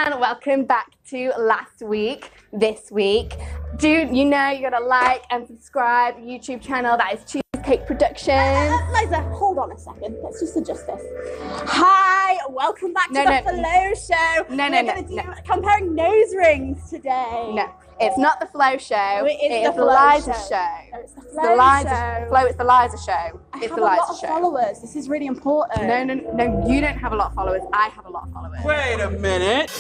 and welcome back to last week, this week. You gotta like and subscribe YouTube channel, that is Cheesecake Productions. Liza, hold on a second, let's just adjust this. Hi, welcome back to the Flow Show. We're going to do comparing nose rings today. No, it's not the Flow Show, it's the Liza show. No, it's the Flow show. It's the Liza show. I have a lot of followers, this is really important. No, you don't have a lot of followers, I have a lot of followers. Wait a minute.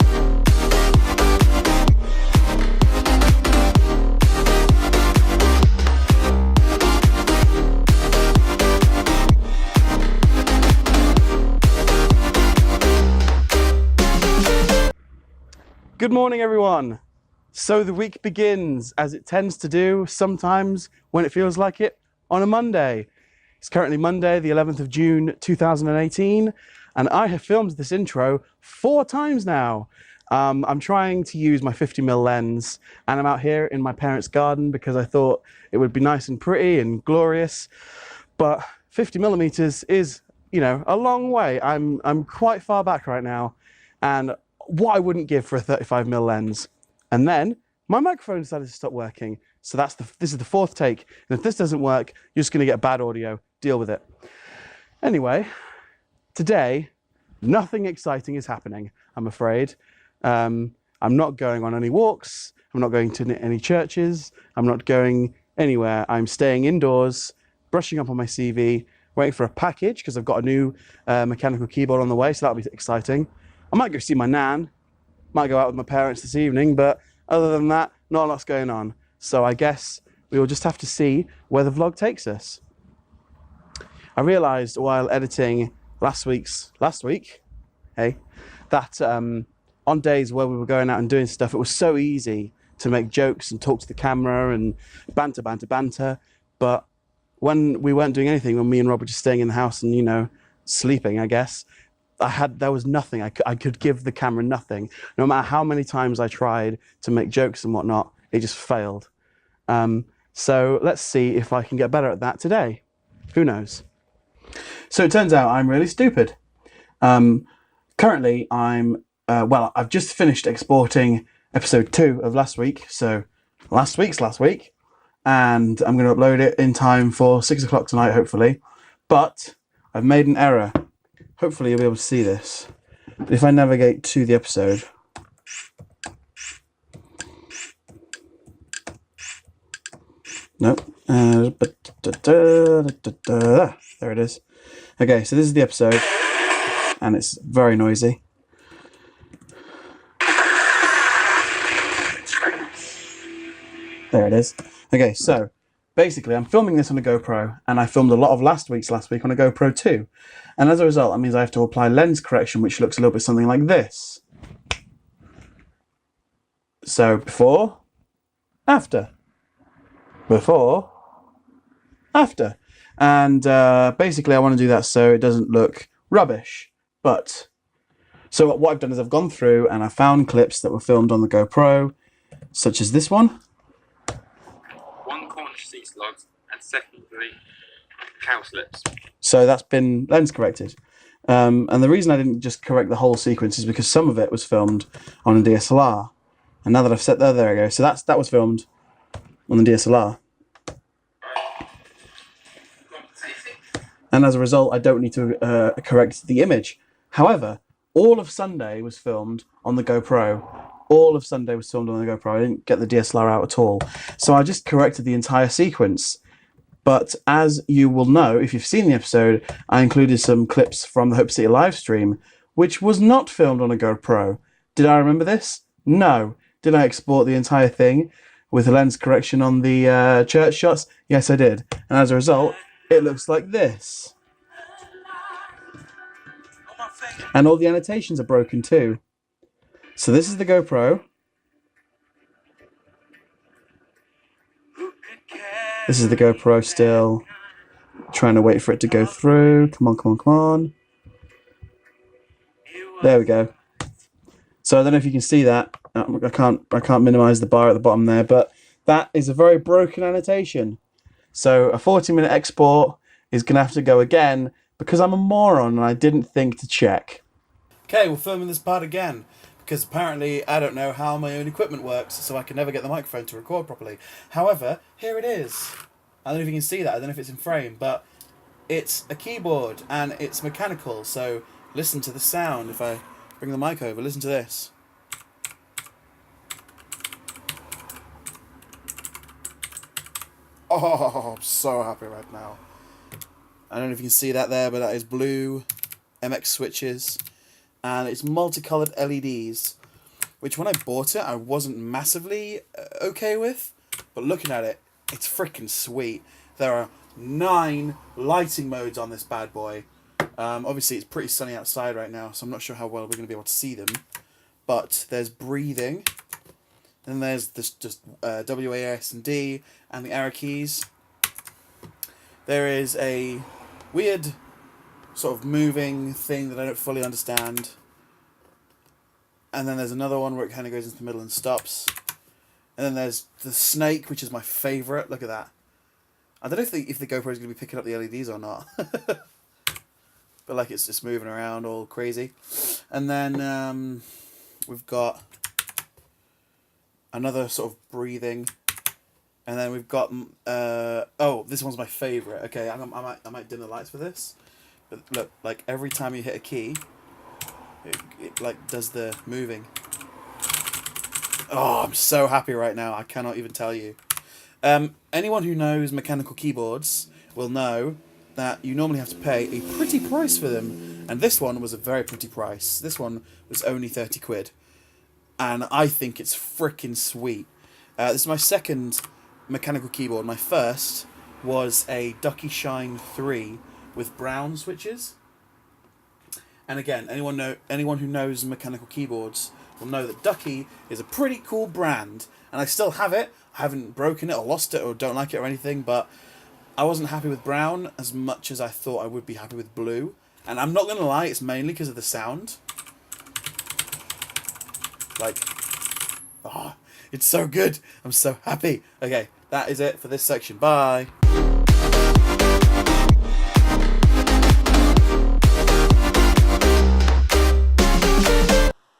Good morning, everyone. So the week begins, as it tends to do sometimes when it feels like it, on a Monday. It's currently Monday, the 11th of June, 2018, and I have filmed this intro 4 times now. I'm trying to use my 50mm lens, and I'm out here in my parents' garden because I thought it would be nice and pretty and glorious, but 50mm is, a long way. I'm quite far back right now, and what I wouldn't give for a 35mm lens. And then my microphone decided to stop working. So this is the 4th take. And if this doesn't work, you're just gonna get bad audio. Deal with it. Anyway, today, nothing exciting is happening, I'm afraid. I'm not going on any walks. I'm not going to any churches. I'm not going anywhere. I'm staying indoors, brushing up on my CV, waiting for a package because I've got a new mechanical keyboard on the way, so that'll be exciting. I might go see my nan, might go out with my parents this evening, but other than that, not a lot's going on. So I guess we will just have to see where the vlog takes us. I realised while editing last week, that on days where we were going out and doing stuff, it was so easy to make jokes and talk to the camera and banter. But when we weren't doing anything, when me and Rob were just staying in the house and, sleeping, I guess, there was nothing. I could give the camera nothing. No matter how many times I tried to make jokes and whatnot, it just failed. So let's see if I can get better at that today. Who knows? So it turns out I'm really stupid. Currently, I've just finished exporting episode 2 of last week. So last week. And I'm going to upload it in time for 6 o'clock tonight, hopefully. But I've made an error. Hopefully you'll be able to see this. But if I navigate to the episode, nope. There it is. Okay, so this is the episode, and it's very noisy. There it is. Okay, so basically, I'm filming this on a GoPro, and I filmed a lot of last week on a GoPro 2. And as a result, that means I have to apply lens correction, which looks a little bit something like this. So before, after. Before, after. And basically, I want to do that so it doesn't look rubbish. So what I've done is I've gone through and I found clips that were filmed on the GoPro, such as this one. One Cornish sea slugs, and secondly, cowslips. So that's been lens corrected. And the reason I didn't just correct the whole sequence is because some of it was filmed on a DSLR. And now that I've set there we go. So that was filmed on the DSLR. And as a result, I don't need to correct the image. However, all of Sunday was filmed on the GoPro. I didn't get the DSLR out at all. So I just corrected the entire sequence. But as you will know, if you've seen the episode, I included some clips from the Hope City live stream, which was not filmed on a GoPro. Did I remember this? No. Did I export the entire thing with a lens correction on the church shots? Yes, I did. And as a result, it looks like this. And all the annotations are broken too. So this is the GoPro. This is the GoPro still. Trying to wait for it to go through. Come on. There we go. So I don't know if you can see that. I can't minimize the bar at the bottom there, but that is a very broken annotation. So a 40-minute export is going to have to go again because I'm a moron and I didn't think to check. Okay, we're filming this part again because apparently I don't know how my own equipment works, so I can never get the microphone to record properly. However, here it is. I don't know if you can see that. I don't know if it's in frame, but it's a keyboard and it's mechanical. So listen to the sound. If I bring the mic over, listen to this. Oh, I'm so happy right now. I don't know if you can see that there, but that is blue MX switches. And it's multicolored LEDs, which when I bought it, I wasn't massively okay with. But looking at it, it's freaking sweet. There are 9 lighting modes on this bad boy. Obviously, it's pretty sunny outside right now, so I'm not sure how well we're going to be able to see them. But there's breathing. Then there's this just W, A, S, and D, and the arrow keys. There is a weird sort of moving thing that I don't fully understand. And then there's another one where it kind of goes into the middle and stops. And then there's the snake, which is my favourite. Look at that. I don't know if the GoPro is going to be picking up the LEDs or not. But like it's just moving around all crazy. And then we've got another sort of breathing, and then we've got oh, this one's my favorite. Okay, I might dim the lights for this, but look, like every time you hit a key, it like does the moving. Oh, I'm so happy right now. I cannot even tell you. Anyone who knows mechanical keyboards will know that you normally have to pay a pretty price for them, and this one was a very pretty price. This one was only 30 quid. And I think it's freaking sweet. This is my second mechanical keyboard. My first was a Ducky Shine 3 with brown switches. And again, anyone who knows mechanical keyboards will know that Ducky is a pretty cool brand. And I still have it. I haven't broken it or lost it or don't like it or anything. But I wasn't happy with brown as much as I thought I would be happy with blue. And I'm not going to lie, it's mainly because of the sound. Like, oh, it's so good. I'm so happy. Okay, that is it for this section. Bye.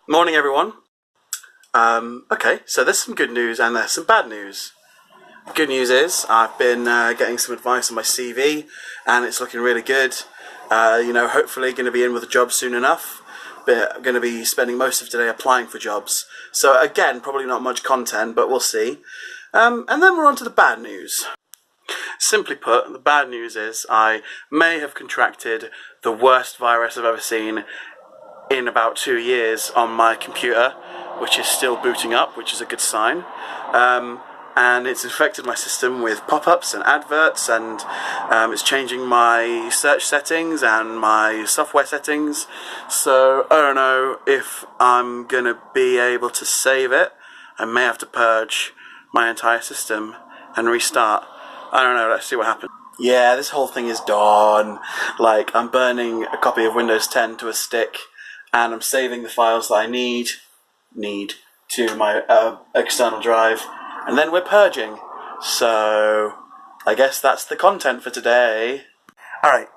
Morning, everyone. Okay, so there's some good news and there's some bad news. Good news is I've been getting some advice on my CV and it's looking really good. Hopefully going to be in with a job soon enough. But I'm going to be spending most of today applying for jobs. So again, probably not much content, but we'll see. And then we're on to the bad news. Simply put, the bad news is I may have contracted the worst virus I've ever seen in about 2 years on my computer, which is still booting up, which is a good sign. And it's infected my system with pop-ups and adverts, and it's changing my search settings and my software settings. So I don't know if I'm going to be able to save it. I may have to purge my entire system and restart. I don't know, let's see what happens. Yeah, this whole thing is done. Like, I'm burning a copy of Windows 10 to a stick, and I'm saving the files that I need to my external drive. And then we're purging. So I guess that's the content for today. Alright,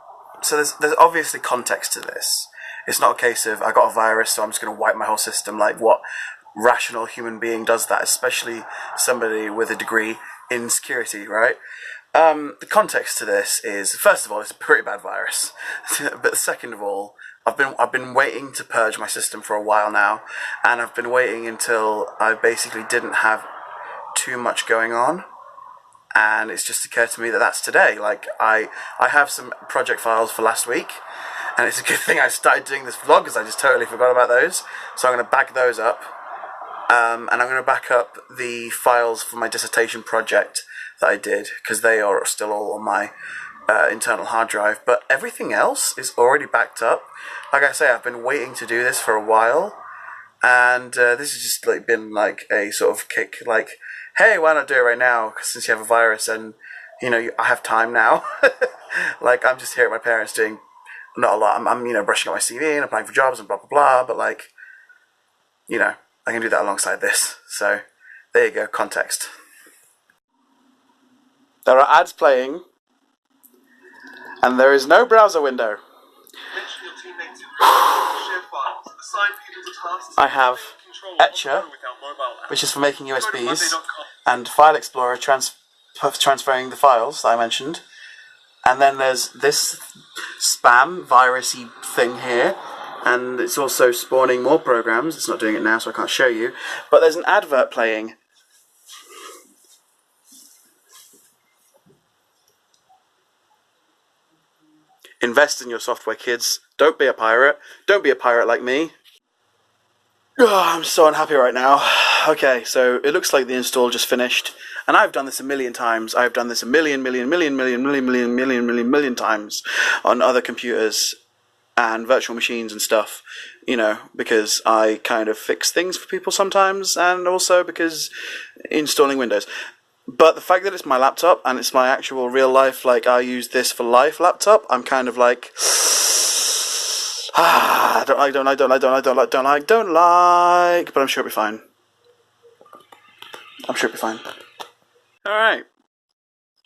so there's obviously context to this. It's not a case of I got a virus so I'm just going to wipe my whole system. Like, what rational human being does that? Especially somebody with a degree in security, right? The context to this is, first of all, it's a pretty bad virus. But second of all, I've been waiting to purge my system for a while now. And I've been waiting until I basically didn't have too much going on, and it's just occurred to me that that's today. Like, I have some project files for last week, and it's a good thing I started doing this vlog because I just totally forgot about those. So I'm going to back those up, and I'm going to back up the files for my dissertation project that I did, because they are still all on my internal hard drive. But everything else is already backed up. Like I say, I've been waiting to do this for a while, and this has just like been like a sort of kick, like, hey, why not do it right now? Since you have a virus and, I have time now. Like, I'm just here at my parents doing not a lot. I'm brushing up my CV and applying for jobs and blah, blah, blah. But, like, I can do that alongside this. So, there you go, context. There are ads playing, and there is no browser window. I have Etcher, which is for making USBs, and File Explorer transferring the files that I mentioned. And then there's this spam virusy thing here, and it's also spawning more programs. It's not doing it now, so I can't show you. But there's an advert playing. Invest in your software, kids. Don't be a pirate. Don't be a pirate like me. Oh, I'm so unhappy right now. Okay, so it looks like the install just finished, and I've done this a million times. I've done this a million times on other computers and virtual machines and stuff, you know, because I kind of fix things for people sometimes, and also because installing Windows. But the fact that it's my laptop and it's my actual real life, like I use this for life laptop, I'm kind of like, don't like, but I'm sure it'll be fine. I'm sure it'll be fine. Alright.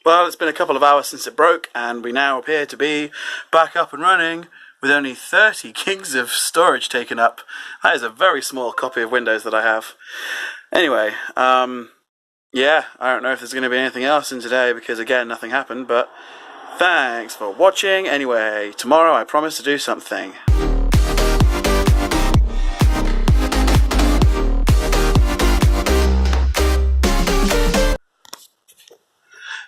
Well, it's been a couple of hours since it broke, and we now appear to be back up and running with only 30 gigs of storage taken up. That is a very small copy of Windows that I have. Anyway, yeah, I don't know if there's going to be anything else in today, because again, nothing happened, but thanks for watching. Anyway, tomorrow I promise to do something.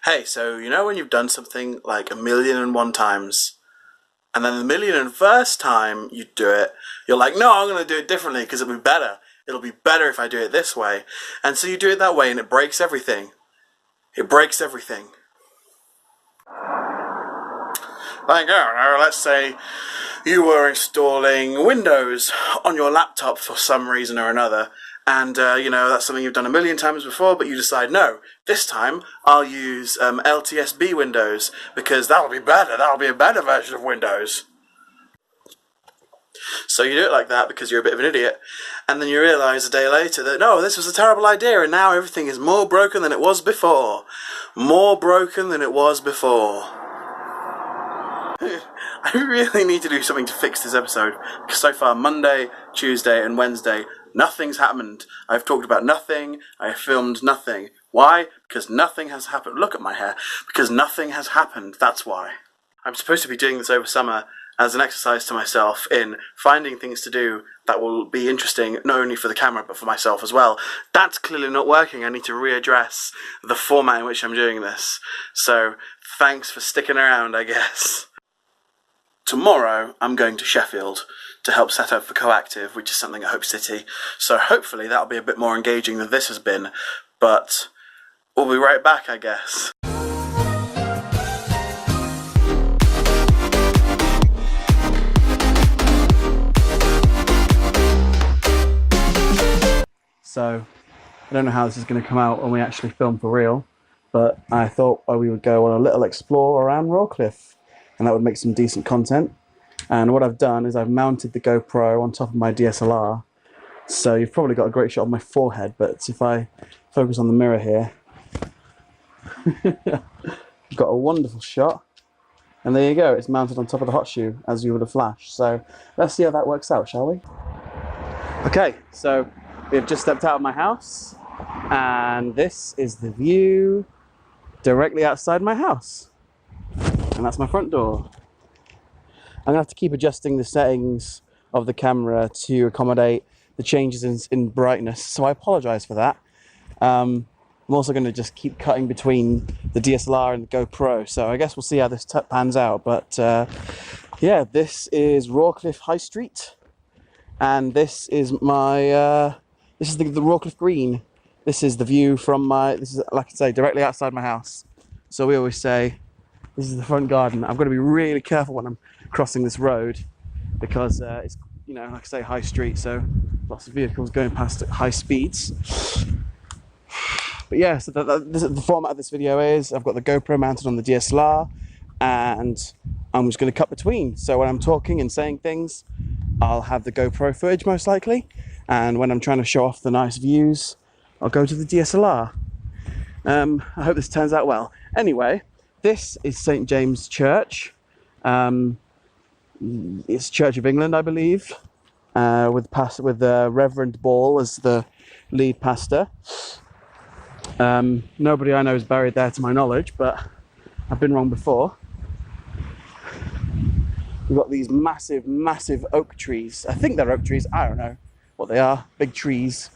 Hey, so you know when you've done something like 1,000,001 times, and then the 1,000,001st time you do it, you're like, no, I'm going to do it differently because it'll be better. It'll be better if I do it this way. And so you do it that way, and it breaks everything. It breaks everything. Like, I don't know, let's say you were installing Windows on your laptop for some reason or another, and you know, that's something you've done 1,000,000 times before, but you decide, no, this time I'll use LTSB Windows, because that'll be better, that'll be a better version of Windows. So you do it like that because you're a bit of an idiot, and then you realise a day later that, no, this was a terrible idea, and now everything is more broken than it was before. More broken than it was before. I really need to do something to fix this episode, because so far, Monday, Tuesday and Wednesday, nothing's happened. I've talked about nothing, I have filmed nothing. Why? Because nothing has happened. Look at my hair. Because nothing has happened, that's why. I'm supposed to be doing this over summer as an exercise to myself in finding things to do that will be interesting, not only for the camera, but for myself as well. That's clearly not working. I need to readdress the format in which I'm doing this. So, thanks for sticking around, I guess. Tomorrow, I'm going to Sheffield to help set up for Coactive, which is something at Hope City. So hopefully that'll be a bit more engaging than this has been. But we'll be right back, I guess. So, I don't know how this is going to come out when we actually film for real, but I thought we would go on a little explore around Rawcliffe, and that would make some decent content. And what I've done is I've mounted the GoPro on top of my DSLR, so you've probably got a great shot of my forehead, but if I focus on the mirror here, you've got a wonderful shot, and there you go, it's mounted on top of the hot shoe, as you would have flashed. So let's see how that works out, shall we? Okay, so we've just stepped out of my house, and this is the view directly outside my house. And that's my front door. I'm going to have to keep adjusting the settings of the camera to accommodate the changes in brightness, so I apologise for that. I'm also going to just keep cutting between the DSLR and the GoPro, so I guess we'll see how this pans out. But yeah, this is Rawcliffe High Street, and this is my this is the Rawcliffe Green. This is the view from this is, like I say, directly outside my house. So we always say this is the front garden. I've got to be really careful when I'm crossing this road, because it's, you know, like I say, high street, so lots of vehicles going past at high speeds. But yeah, so the format of this video is I've got the GoPro mounted on the DSLR, and I'm just going to cut between. So when I'm talking and saying things, I'll have the GoPro footage most likely, and when I'm trying to show off the nice views, I'll go to the DSLR. I hope this turns out well. Anyway, this is St. James Church. It's Church of England, I believe. with Reverend Ball as the lead pastor. Nobody I know is buried there to my knowledge, but I've been wrong before. We've got these massive, massive oak trees. I think they're oak trees. I don't know what they are. Big trees.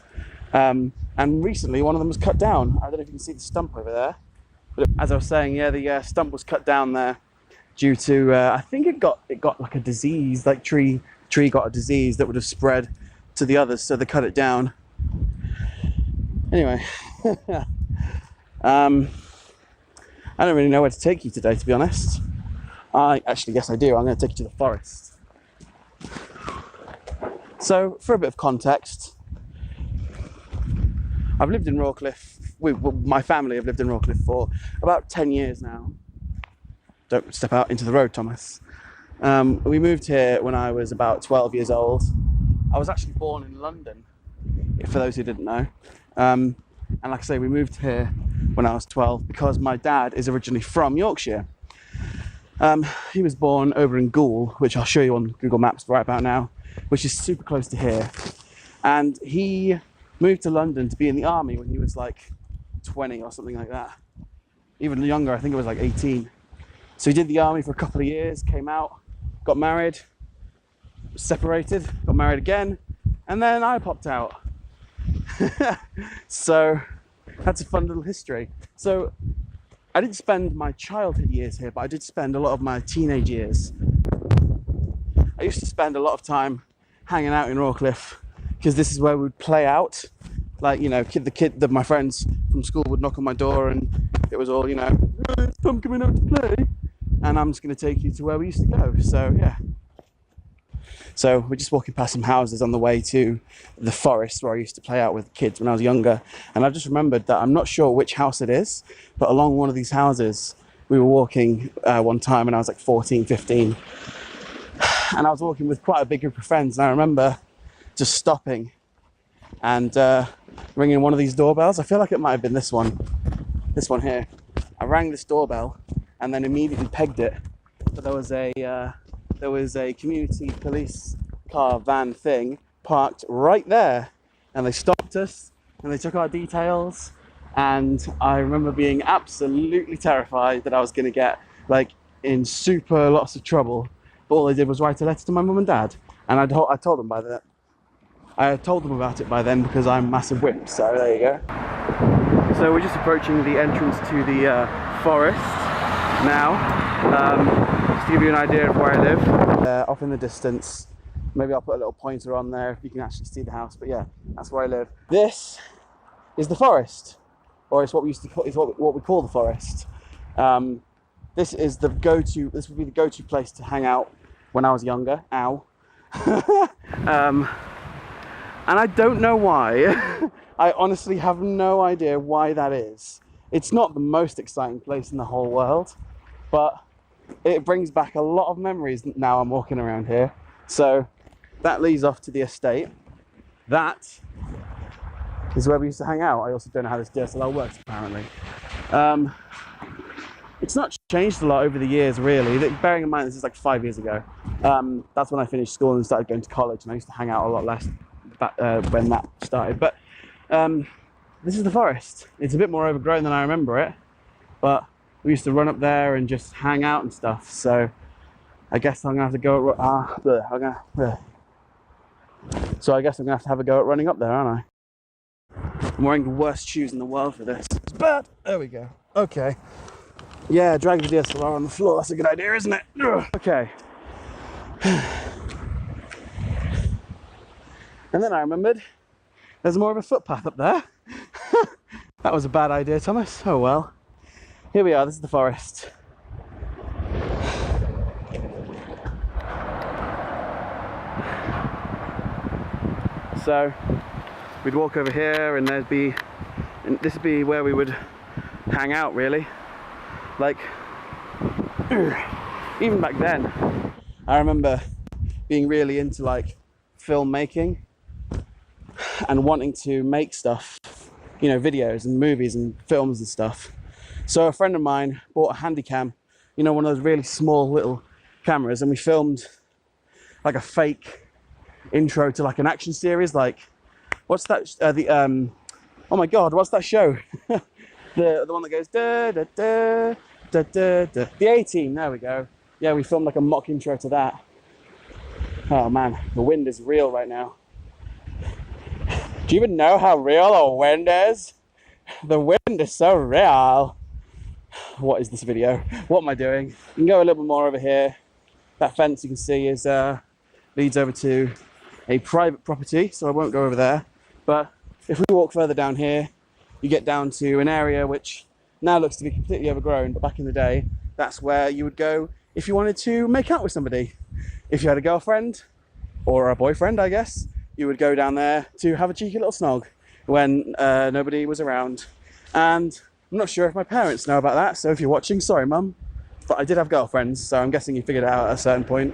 And recently one of them was cut down. I don't know if you can see the stump over there. But as I was saying, yeah, the stump was cut down there due to, I think it got like a disease, like tree got a disease that would have spread to the others, so they cut it down. Anyway, I don't really know where to take you today, to be honest. Actually, yes I do. I'm going to take you to the forest. So, for a bit of context, I've lived in Rawcliffe, my family have lived in Rawcliffe for about 10 years now. Don't step out into the road, Thomas. We moved here when I was about 12 years old. I was actually born in London, for those who didn't know. And like I say, we moved here when I was 12 because my dad is originally from Yorkshire. He was born over in Goole, which I'll show you on Google Maps right about now, which is super close to here. And he moved to London to be in the army when he was like 20 or something like that. Even younger, I think it was like 18. So he did the army for a couple of years, came out, got married, separated, got married again, and then I popped out. So that's a fun little history. So I didn't spend my childhood years here, but I did spend a lot of my teenage years. I used to spend a lot of time hanging out in Rawcliffe because this is where we'd play out. Like, you know, my friends from school would knock on my door and it was all, you know, hey, I'm coming out to play. And I'm just going to take you to where we used to go. So, yeah. So we're just walking past some houses on the way to the forest where I used to play out with kids when I was younger. And I've just remembered that I'm not sure which house it is, but along one of these houses, we were walking one time when I was like 14, 15. And I was walking with quite a big group of friends. And I remember just stopping and ringing one of these doorbells. I feel like it might have been this one here. I rang this doorbell and then immediately pegged it. But there was a community police car van thing parked right there, and they stopped us and they took our details. And I remember being absolutely terrified that I was going to get like in super lots of trouble. But all they did was write a letter to my mum and dad, and I told them by that. I told them about it by then because I'm a massive whip. So there you go. So we're just approaching the entrance to the forest now. Just to give you an idea of where I live, off in the distance. Maybe I'll put a little pointer on there if you can actually see the house. But yeah, that's where I live. This is the forest, or it's what we used to call, it's what we call the forest. This is the go-to. This would be the go-to place to hang out when I was younger. Ow. And I don't know why. I honestly have no idea why that is. It's not the most exciting place in the whole world, but it brings back a lot of memories now I'm walking around here. So that leads off to the estate. That is where we used to hang out. I also don't know how this DSLR works, apparently. It's not changed a lot over the years, really. Bearing in mind, this is like 5 years ago. That's when I finished school and started going to college, and I used to hang out a lot less back, when that started. But this is the forest. It's a bit more overgrown than I remember it, but we used to run up there and just hang out and stuff. So I guess I'm gonna have to go. So I guess I'm gonna have to have a go at running up there, aren't I? I'm wearing the worst shoes in the world for this. It's bad. There we go. Okay. Yeah, drag the DSLR on the floor. That's a good idea, isn't it? Ugh. Okay. And then I remembered there's more of a footpath up there. That was a bad idea, Thomas. Oh well. Here we are. This is the forest. So we'd walk over here, and this would be where we would hang out, really. Like, even back then, I remember being really into like filmmaking and wanting to make stuff, you know, videos and movies and films and stuff. So a friend of mine bought a Handycam, you know, one of those really small little cameras, and we filmed like a fake intro to like an action series. Like, what's that? Oh my God, what's that show? the one that goes da da da da da da. The A-Team. There we go. Yeah, we filmed like a mock intro to that. Oh man, the wind is real right now. Do you even know how real a wind is? The wind is so real. What is this video? What am I doing? You can go a little bit more over here. That fence you can see is leads over to a private property, so I won't go over there. But if we walk further down here, you get down to an area which now looks to be completely overgrown, but back in the day, that's where you would go if you wanted to make out with somebody. If you had a girlfriend, or a boyfriend, I guess, you would go down there to have a cheeky little snog when nobody was around. And I'm not sure if my parents know about that, so if you're watching, sorry mum. But I did have girlfriends, so I'm guessing you figured it out at a certain point.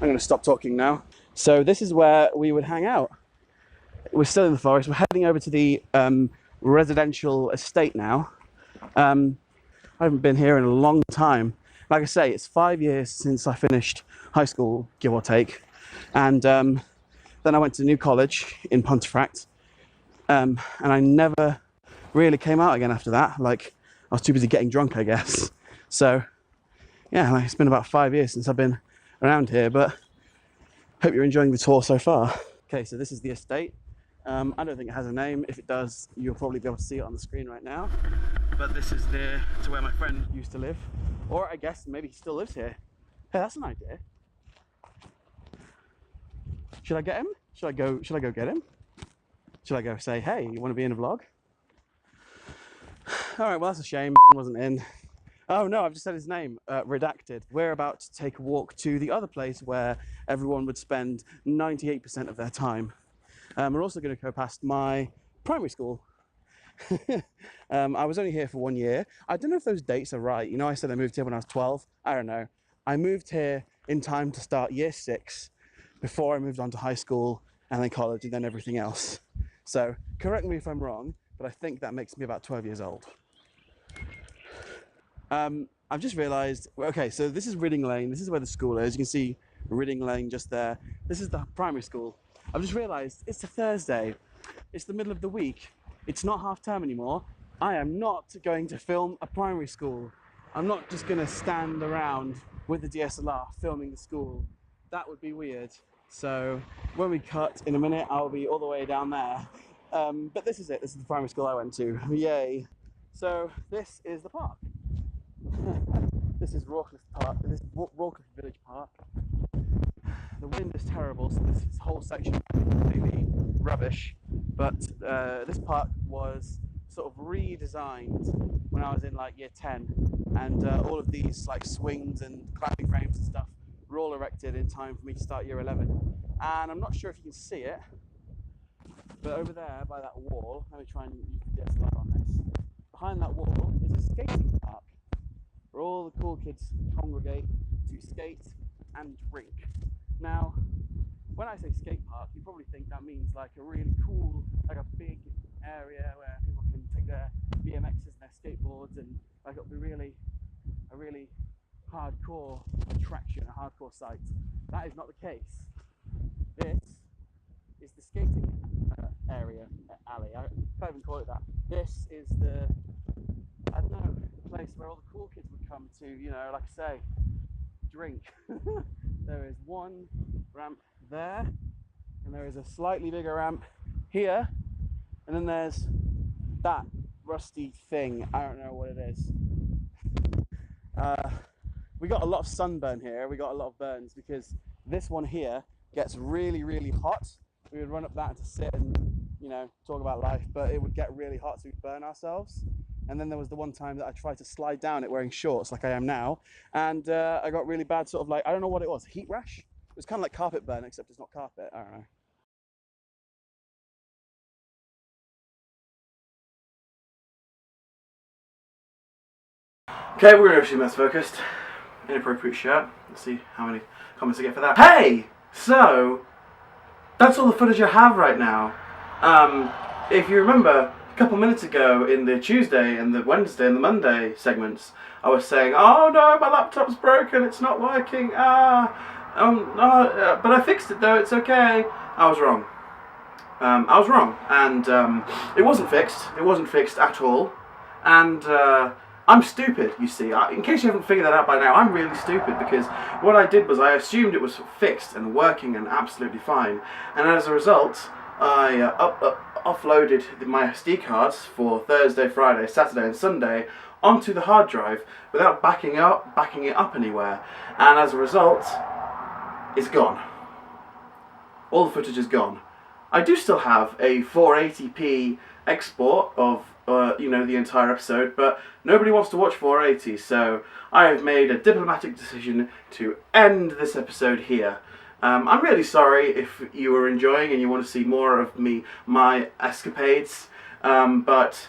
I'm going to stop talking now. So this is where we would hang out. We're still in the forest. We're heading over to the residential estate now. I haven't been here in a long time. Like I say, it's 5 years since I finished high school, give or take. And then I went to new college in Pontefract. And I never really came out again after that. Like, I was too busy getting drunk, I guess. So, yeah, like, it's been about 5 years since I've been around here, but hope you're enjoying the tour so far. Okay, so this is the estate. I don't think it has a name. If it does, you'll probably be able to see it on the screen right now. But this is to where my friend used to live. Or I guess maybe he still lives here. Hey, that's an idea. Should I get him? Should I go get him? Should I go say, hey, you want to be in a vlog? All right, well, that's a shame. Wasn't in. Oh no, I've just said his name, redacted. We're about to take a walk to the other place where everyone would spend 98% of their time. We're also going to go past my primary school. I was only here for 1 year. I don't know if those dates are right. You know, I said I moved here when I was 12. I don't know. I moved here in time to start year 6 before I moved on to high school and then college and then everything else. So correct me if I'm wrong, but I think that makes me about 12 years old. I've just realised, okay, so this is Ridding Lane. This is where the school is. You can see Ridding Lane just there. This is the primary school. I've just realised it's a Thursday. It's the middle of the week. It's not half term anymore. I am not going to film a primary school. I'm not just going to stand around with the DSLR filming the school. That would be weird. So when we cut in a minute, I'll be all the way down there. But this is it. This is the primary school I went to. Yay. So this is the park. This is Rawcliffe Park. This is Rawcliffe Village Park. The wind is terrible, so this whole section is completely rubbish. But this park was sort of redesigned when I was in like year 10, and all of these like swings and climbing frames and stuff were all erected in time for me to start year 11. And I'm not sure if you can see it, but over there by that wall, let me try and use the DSLR on this. Behind that wall is a skating park where all the cool kids congregate to skate and drink. Now, when I say skate park, you probably think that means like a really cool, like a big area where people can take their BMXs and their skateboards, and like it'll be a really hardcore attraction, a hardcore site. That is not the case. This is the skating area, alley. I can't even call it that. This is the, I don't know, the place where all the cool kids would come to, you know, like I say, drink. There is one ramp there, and there is a slightly bigger ramp here, and then there's that rusty thing. I don't know what it is. We got a lot of sunburn here. We got a lot of burns because this one here gets really, really hot. We would run up that to sit and, you know, talk about life, but it would get really hot, so we'd burn ourselves. And then there was the one time that I tried to slide down it wearing shorts like I am now, and I got really bad sort of like, I don't know what it was, heat rash? It was kind of like carpet burn, except it's not carpet, I don't know. Okay, we're gonna actually Mess Focused. Inappropriate shirt. Let's see how many comments I get for that. Hey! So, that's all the footage I have right now. If you remember, a couple minutes ago in the Tuesday and the Wednesday and the Monday segments, I was saying, oh no, my laptop's broken, it's not working, But I fixed it though, it's okay. I was wrong. And it wasn't fixed. It wasn't fixed at all. And I'm stupid, you see. In case you haven't figured that out by now, I'm really stupid because what I did was I assumed it was fixed and working and absolutely fine. And as a result, I offloaded my SD cards for Thursday, Friday, Saturday and Sunday onto the hard drive without backing it up anywhere. And as a result, it's gone. All the footage is gone. I do still have a 480p export of the entire episode, but nobody wants to watch 480, so I have made a diplomatic decision to end this episode here. I'm really sorry if you were enjoying and you want to see more of my escapades, but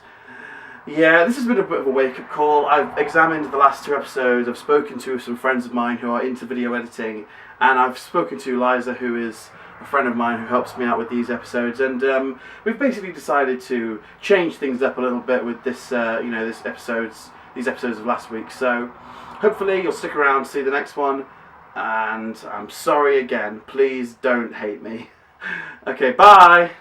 yeah, this has been a bit of a wake-up call. I've examined the last 2 episodes, I've spoken to some friends of mine who are into video editing, and I've spoken to Liza, who is a friend of mine who helps me out with these episodes, and we've basically decided to change things up a little bit with this, these episodes of last week. So hopefully you'll stick around to see the next one, and I'm sorry again. Please don't hate me. Okay, bye.